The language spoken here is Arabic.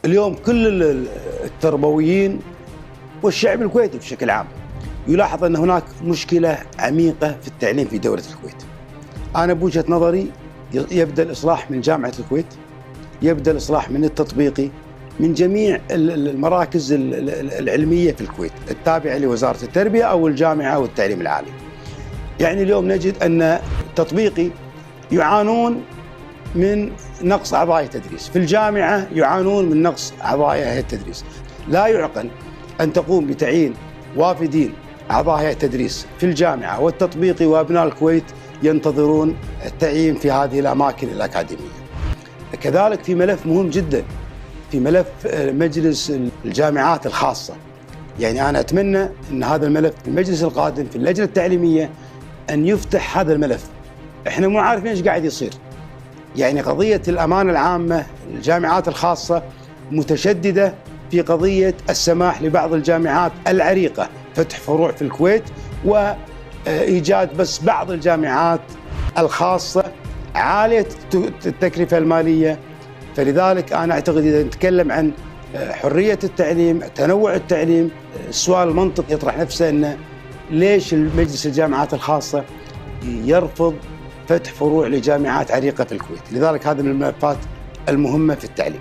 اليوم كل التربويين والشعب الكويتي بشكل عام يلاحظ أن هناك مشكلة عميقة في التعليم في دولة الكويت. أنا بوجهة نظري يبدأ الإصلاح من جامعة الكويت، يبدأ الإصلاح من التطبيقي، من جميع المراكز العلمية في الكويت التابعة لوزارة التربية أو الجامعة أو التعليم العالي. يعني اليوم نجد أن التطبيقي يعانون من نقص أعضاء التدريس، في الجامعة يعانون من نقص أعضاء هيئة التدريس. لا يعقل أن تقوم بتعيين وافدين أعضاء هيئة التدريس في الجامعة والتطبيقي وأبناء الكويت ينتظرون التعيين في هذه الأماكن الأكاديمية. كذلك في ملف مهم جدا، في ملف مجلس الجامعات الخاصة. يعني أنا أتمنى أن هذا الملف في المجلس القادم في اللجنة التعليمية أن يفتح هذا الملف. إحنا مو عارفين إيش قاعد يصير. يعني قضية الأمانة العامة، الجامعات الخاصة متشددة في قضية السماح لبعض الجامعات العريقة فتح فروع في الكويت وإيجاد بس بعض الجامعات الخاصة عالية التكلفة المالية. فلذلك أنا أعتقد إذا نتكلم عن حرية التعليم، تنوع التعليم، السؤال المنطقي يطرح نفسه أنه ليش مجلس الجامعات الخاصة يرفض فتح فروع لجامعات عريقة في الكويت؟ لذلك هذا من الملفات المهمة في التعليم.